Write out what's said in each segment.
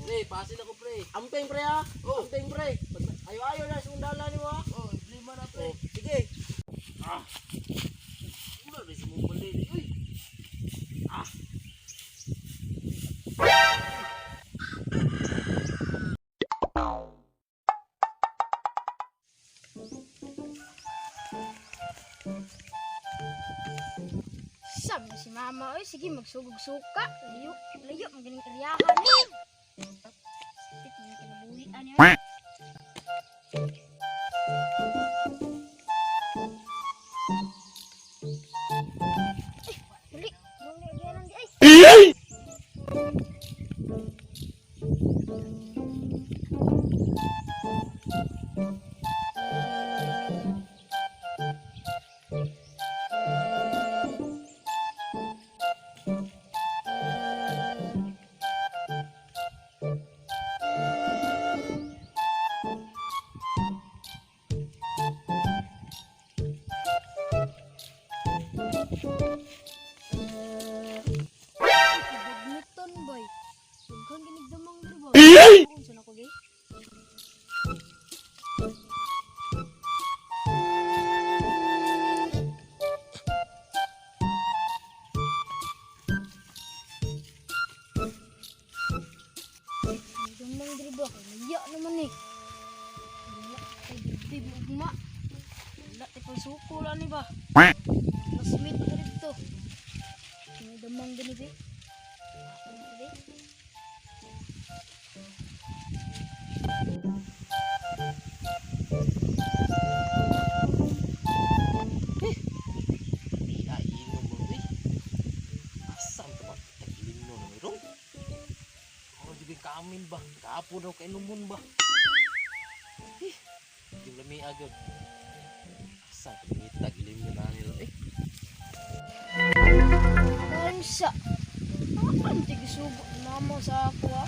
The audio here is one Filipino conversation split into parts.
Pre, pasin ako pre. Amping pre ha. Oh. Amping pre. Ayo na sundala ni mo ha. Oh, lima na pre. Oh, sige. Wala rin si mong balik. Uy. Sabi si mama, oy, sige magsugog suka. Layo, layo, magaling karyahan eh. Sakit, may kinabuhian yun. Dali, dali, agayan di ay. Badminton boy. Sughan ginig damang diri boy. Unsa na ko gi? Damang diri boy. Liya naman ni. Liya kay dibdib ugma. Wala ti pagsuko lang ni ba. Masmit ka dito. May damang gani be. Be. Iyain mo mo pre. Asam ka ba? Tagilin mo na mayroon. Ako di kamin ba? Kapo daw kay numon ba? Yung lami agad. Asam ka ba? Tagilin mo na nila eh. Kansa. Ang tigisugo ni mama sa ako ha.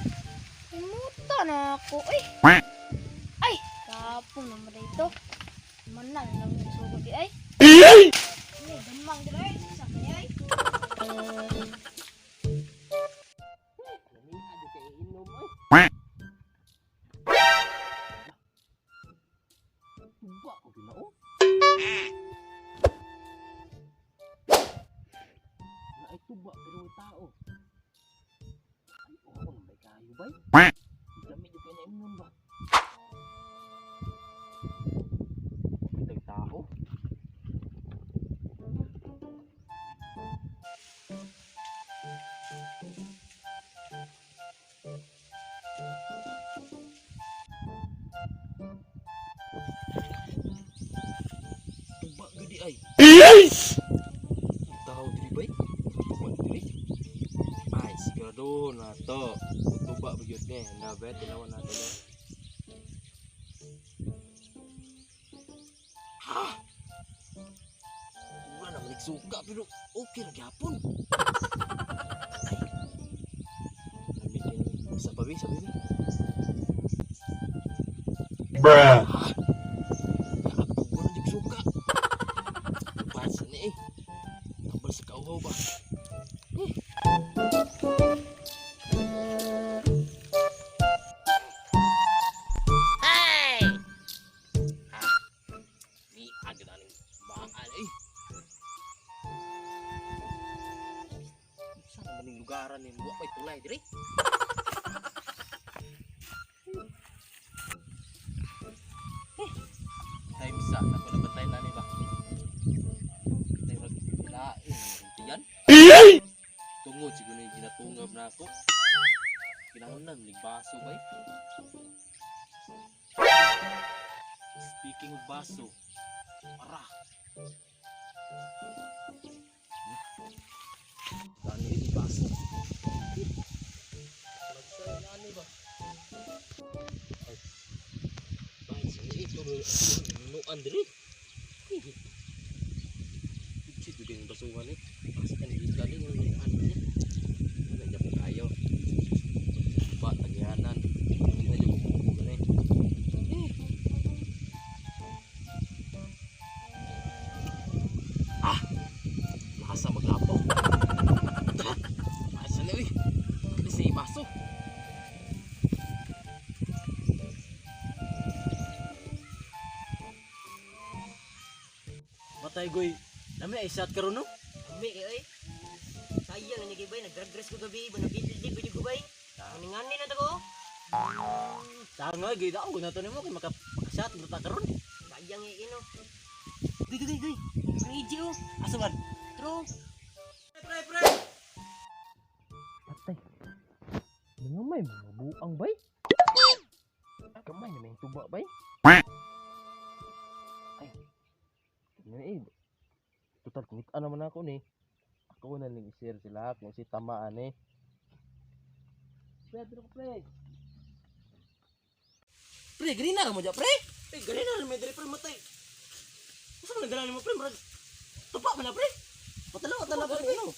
Imuta na ako. Ay, kapong naman dito. Manal lang yung sugo di ay. Ay, damang di ay. Sabi ay. Lami agad kay inom eh. Tuba ko ginao. Na ay tuba pero may tao. Ay, oo, may kayo bay. Dami yung kanya inom ba? May tao. Tuba gede ay. Tao diri bay. Tuba diri. Ay, siguro na to. Tuba magyud ni. Dapat tinawan natin eh. Ha? Wala naman nagsuka pero okay ra gyapon. Ay. Sabi ni. Bruh. Wala nagsuka. Basa ni eh. Kabal sa kauhaw ba? Ni agad aning baan eh. Saan man yung lugaran ni mo may tulay diri? Time sa ako na batay na ni ba? Tayo maglain yan. Tungod siguro yung ginatungab na ako. Kinahanglan ligbaso ba eh? Speaking of baso, para. Gani ini baso. Magsaya na ano ba? Ay, sini ito no Andre. Kutsi juga yang basuhan eh. Pastikan di kali yang ano niya. Nandiyan po tayo. Ba, tagyanan. Hindi na yung kukukugan eh. Masa maglapaw. Masa na eh. Kasi baso. Matay goy. Nami ay shot karon no. Kami kayo eh. Sayang na niya gibay, nag-drag race ko gabi, iba nabitid ko yung gubay. Kaningani na tako. Tanga gid ako na to nimo kay maka-shot mo ta karon. Sayang eh, ino. Gay. Ang EJ oh. Asa man? True. Pre. Patay. Mga may mga buang bay. Kamay na may tuba bay. Ay. Ini total kumit naman ako ni. Ako na lang i-share sila kung si tamaan eh. Pre. Pre, green na mo ja pre. Pre, green na may diri pre matay. Usa man dala mo pre, murag. Tupa man na pre. Patalaw pre no.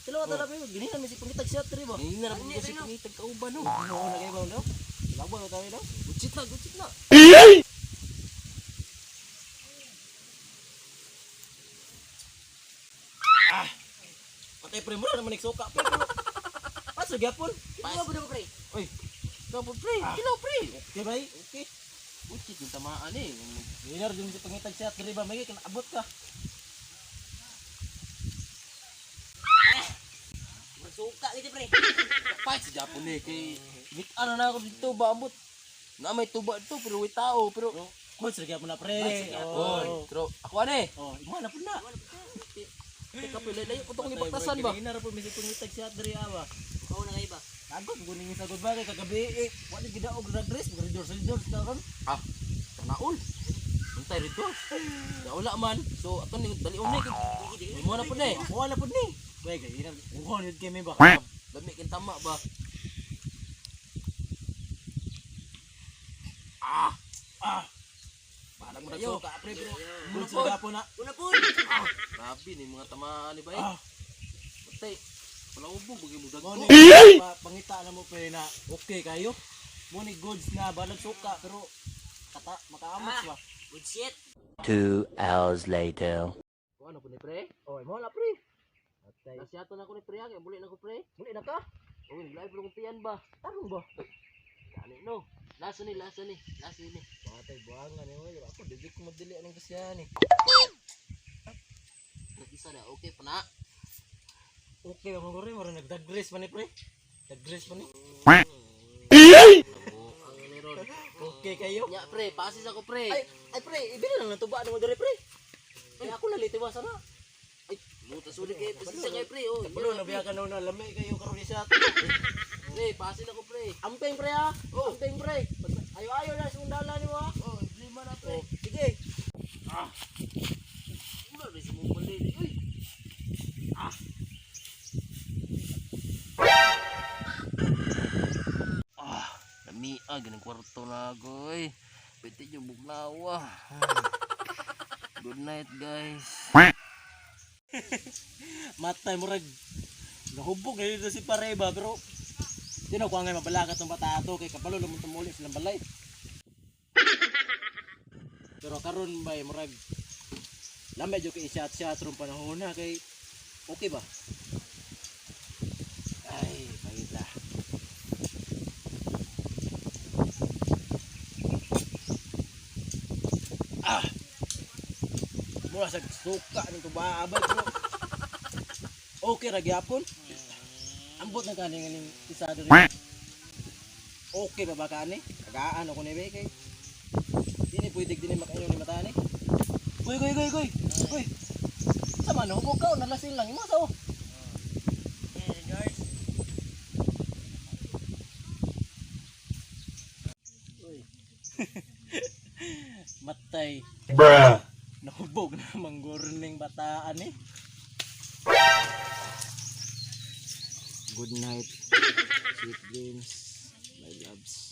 Talaw pre, green na may si pangitag shot pre ba. Hindi na lang kasi pangitag kauban no. Oo na kay ba no. Labaw tayo no. Gutsit na. Patay pre, mura naman nagsuka pre. Asa gyapon? Ino ba na pre? Oy, Kapag pre, Ah. kilo pre. okay ba? Okay. Gutsit yung tamaan eh. Winner din si pangitag shot diri ba may abot ka. Magsuka gitu pre. Kapay si Japon eh. Kay ano na ako dito ba abot. Na may tuba dito pero may tao. Pero Kung sige mo na pre. Ay, Oo. pero ako ano eh. Oh, mo na pud na. Teka pala, layo ko itong ibagtasan ba? Winner po may si pangitag shot diri awa. Ikaw na kayo ba? Agod guning sa gud bagay kagabi eh. Wala gidaog drag race, George karon. Ah, naul. Untay rito. Ya wala man. So ato ni dali unik. Mo na pud eh. Wala pud ni. Bay gay ina. Mo ni kami ba? Dami kin tama ba? Parang mo Ayo. nagsuka pre pero. Muna Muna po. po na. Una po. Grabe ni mga tamaan ni ba eh. Ah. Patay. Wala ubog bagi mo Mo dagko. ni pangita na mo pre na okay kayo. Mo ni goods na balag suka pero makaamos ba? Good shit. 2 hours later. Ano po ni pre? Oh, mo na pre. Atay. Nasyato na ko ni pre, kay muli na ko pre. Muli na ka? Oh, nag-live lang tiyan ba? Tarong ba? Kani no. Lasa ni. Batay buangan ni mo. Ako dili ko madili anong kasya ni. Nag-isa na, okay pa na. Okay ba mo rin mo nagdag-grace man ni pre? Dag-grace man ni. Ang ni ron. Okay kayo? Nya pre, pasis ako pre. Ay pre, ibili lang natuba mo diri pre. Ay ako nalitiwa sana. Mutas ulit kayo, pasis kay pre. Oh, Kabalo na biya ka na lami kayo karon ni shot. pre, pasis ako pre. Ampeng pre ha. Ampeng pre. Ayo na sundala ni mo ha. Oh, lima na pre. Oh, sige. Wala rin sa mong balik. Uy. Lamia, ganang kwarto na ako eh. Pwede nyo bugnawa. Good night guys. Matay mo rag. Nahubog na dito si Pareba pero di na ko angay mabalakat ng bata ato kay kapalo lamang tumuli silang balay. Pero karon bay murag lamay jud kay shot ron panahon na kay okay ba? Ay, pangita. Mura sa suka ng tubaabay pero okay ra gyapon. Ambot na kani nganing isa diri. Okay ba ba kani? Kagaan ako ni kay. Dini pwede dini makainyo ni mata ni. Goy. Goy. Sama no ko ka nalasing lang imo sa oh. Guys. Uy. Matay. Bruh. Nahubog na manggurning bataan eh. Good night. Sweet dreams. My loves.